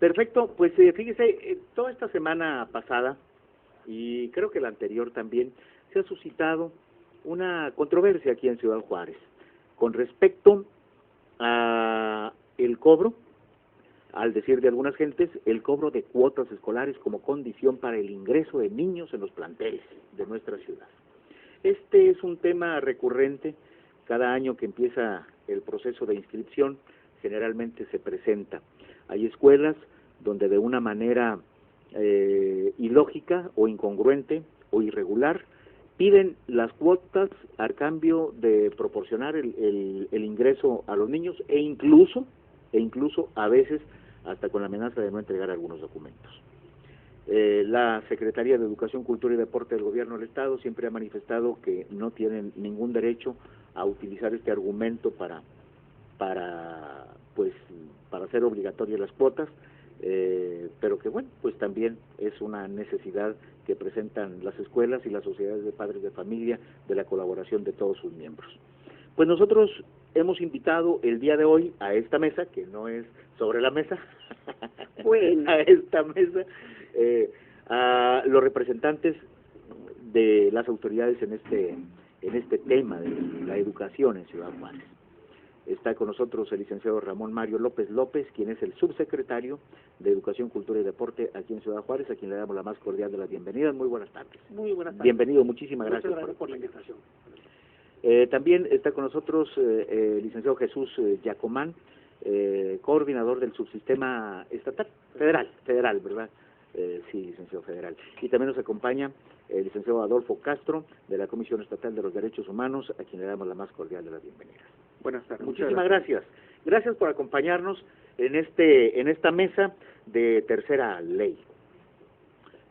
Perfecto, pues fíjese, toda esta semana pasada, y creo que la anterior también, se ha suscitado una controversia aquí en Ciudad Juárez con respecto a el cobro, al decir de algunas gentes, el cobro de cuotas escolares como condición para el ingreso de niños en los planteles de nuestra ciudad. Este es un tema recurrente. Cada año que empieza el proceso de inscripción, generalmente se presenta. Hay escuelas donde de una manera ilógica o incongruente o irregular piden las cuotas a cambio de proporcionar el ingreso a los niños e incluso a veces hasta con la amenaza de no entregar algunos documentos. La Secretaría de Educación, Cultura y Deporte del Gobierno del Estado siempre ha manifestado que no tienen ningún derecho a utilizar este argumento para hacer obligatorias las cuotas, pero que bueno, pues también es una necesidad que presentan las escuelas y las sociedades de padres de familia de la colaboración de todos sus miembros. Pues nosotros hemos invitado el día de hoy a esta mesa, que no es sobre la mesa, bueno. a esta mesa, a los representantes de las autoridades en este tema de la educación en Ciudad Juárez. Está con nosotros el licenciado Ramón Mario López López, quien es el subsecretario de Educación, Cultura y Deporte aquí en Ciudad Juárez, a quien le damos la más cordial de las bienvenidas. Muy buenas tardes. Muy buenas tardes. Bienvenido, muchísimas gracias. Muchas gracias por la invitación. También está con nosotros el licenciado Jesús Yacomán, coordinador del subsistema estatal, federal, ¿verdad? Sí, licenciado federal. Y también nos acompaña el licenciado Adolfo Castro, de la Comisión Estatal de los Derechos Humanos, a quien le damos la más cordial de las bienvenidas. Buenas tardes. Muchísimas gracias. Gracias por acompañarnos en esta mesa de Tercera Ley,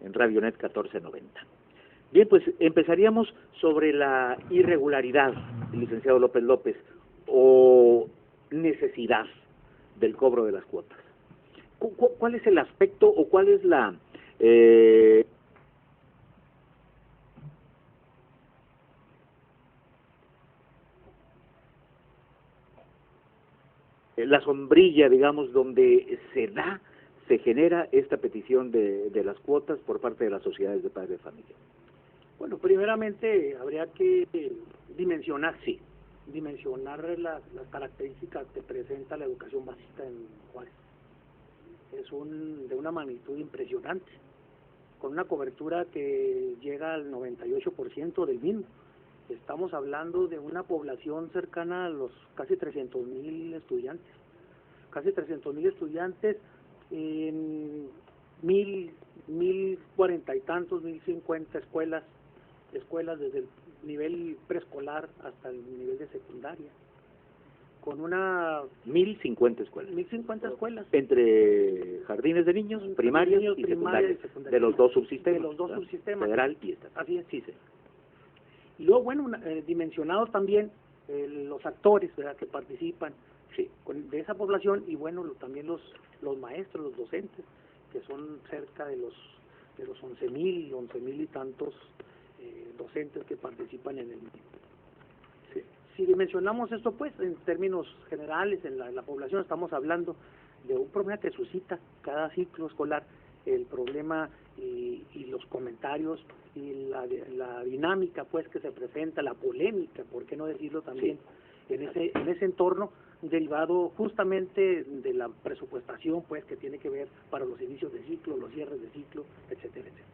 en Radionet 1490. Bien, pues empezaríamos sobre la irregularidad, licenciado López López, o necesidad del cobro de las cuotas. ¿Cuál es el aspecto o cuál es la sombrilla, digamos, donde se genera esta petición de las cuotas por parte de las sociedades de padres de familia? Bueno, primeramente habría que dimensionar las características que presenta la educación básica en Juárez. Es de una magnitud impresionante, con una cobertura que llega al 98% del mismo. Estamos hablando de una población cercana a los casi 300,000 estudiantes. Casi 300,000 estudiantes en 1,040 y tantos, 1,050 escuelas desde el nivel preescolar hasta el nivel de secundaria. Con una 1,050 escuelas. 1,050 escuelas. Entre jardines de niños, primarios y secundarios, de los dos subsistemas. De los dos subsistemas. Federal y estatal. Así es. Sí, sí. Y luego, bueno, dimensionados también los actores, ¿verdad?, que participan, sí, de esa población, y bueno, también los maestros, los docentes, que son cerca de los 11,000 y tantos docentes que participan en el mismo. Sí. Si dimensionamos esto, pues, en términos generales, en la población, estamos hablando de un problema que suscita cada ciclo escolar, el problema y los comentarios y la dinámica, pues, que se presenta, la polémica, por qué no decirlo también, sí, en ese entorno derivado justamente de la presupuestación, pues, que tiene que ver para los inicios de ciclo, los cierres de ciclo, etcétera, etcétera.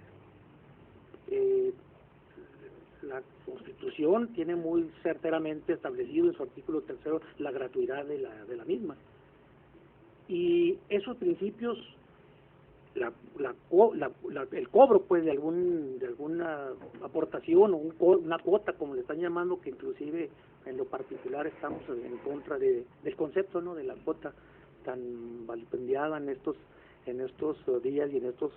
La Constitución tiene muy certeramente establecido en su artículo 3 la gratuidad de la misma, y esos principios, el cobro, pues, de alguna aportación o una cuota, como le están llamando, que inclusive en lo particular estamos en contra del concepto, ¿no?, de la cuota tan vilipendiada en estos días y en estos.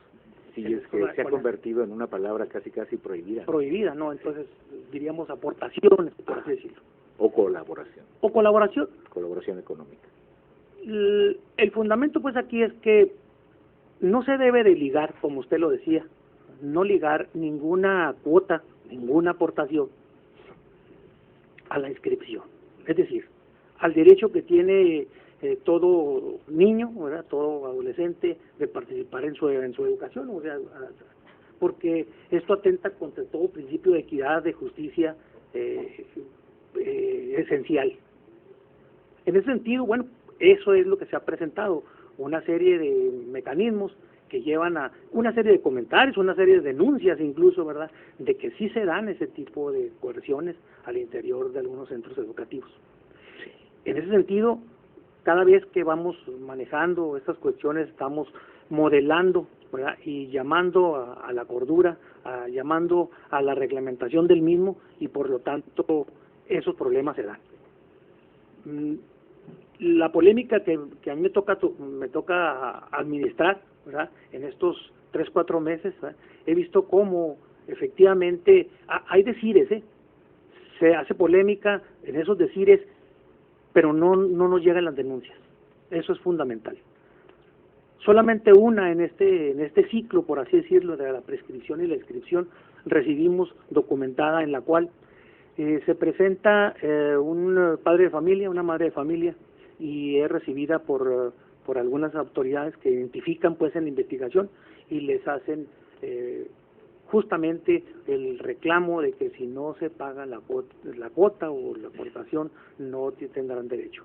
Sí, es que se ha convertido en una palabra casi prohibida. Prohibida, ¿no? Entonces diríamos aportaciones, por así decirlo. O colaboración. O colaboración. Colaboración económica. El fundamento, pues, aquí es que no se debe de ligar, como usted lo decía, no ligar ninguna cuota, ninguna aportación a la inscripción. Es decir, al derecho que tiene todo niño, ¿verdad? Todo adolescente de participar en su educación, o sea, porque esto atenta contra todo principio de equidad, de justicia esencial. En ese sentido, bueno, eso es lo que se ha presentado, una serie de mecanismos que llevan a una serie de comentarios, una serie de denuncias incluso, ¿verdad?, de que sí se dan ese tipo de coerciones al interior de algunos centros educativos. En ese sentido, cada vez que vamos manejando estas cuestiones, estamos modelando, ¿verdad?, y llamando a la cordura, llamando a la reglamentación del mismo, y por lo tanto esos problemas se dan. La polémica que a mí me toca administrar, ¿verdad?, en estos 3-4 meses, ¿verdad?, he visto cómo efectivamente hay decires, se hace polémica en esos decires, pero no nos llegan las denuncias. Eso es fundamental. Solamente una en este ciclo, por así decirlo, de la prescripción y la inscripción, recibimos documentada, en la cual se presenta un padre de familia, una madre de familia, y es recibida por algunas autoridades que identifican pues en la investigación y les hacen justamente el reclamo de que si no se paga la cuota o la aportación no tendrán derecho.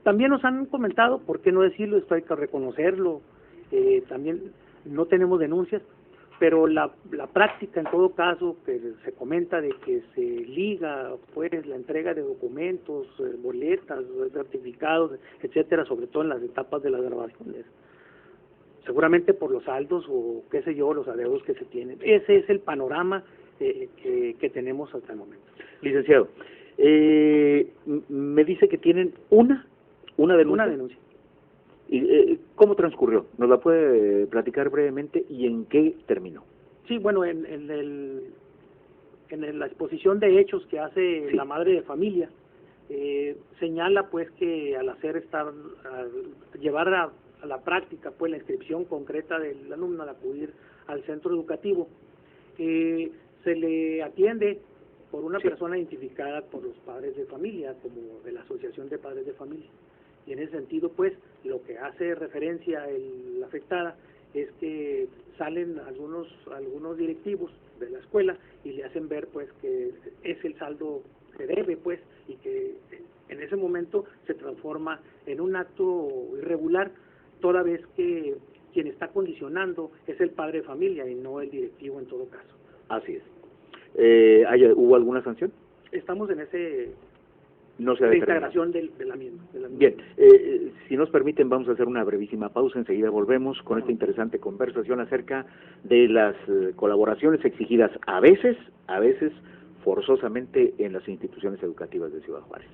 También nos han comentado, por qué no decirlo, esto hay que reconocerlo, también no tenemos denuncias, pero la práctica en todo caso que se comenta de que se liga pues la entrega de documentos, boletas, certificados, etcétera, sobre todo en las etapas de las grabaciones, seguramente por los saldos o qué sé yo, los adeudos que se tienen. Ese es el panorama que tenemos hasta el momento. Licenciado, me dice que tienen una denuncia. Una denuncia. ¿Y cómo transcurrió? ¿Nos la puede platicar brevemente y en qué terminó? Sí, bueno, en la exposición de hechos que hace la madre de familia, señala pues que al llevar a la práctica pues la inscripción concreta del alumno al acudir al centro educativo, se le atiende por una persona identificada por los padres de familia, como de la Asociación de Padres de Familia. Y en ese sentido, pues, lo que hace referencia la afectada es que salen algunos directivos de la escuela y le hacen ver, pues, que es el saldo que debe, pues, y que en ese momento se transforma en un acto irregular, toda vez que quien está condicionando es el padre de familia y no el directivo en todo caso. Así es. ¿Hubo alguna sanción? Estamos en ese... No se ha determinado. integración de la misma. Bien, si nos permiten vamos a hacer una brevísima pausa, enseguida volvemos con esta interesante conversación acerca de las colaboraciones exigidas a veces forzosamente en las instituciones educativas de Ciudad Juárez.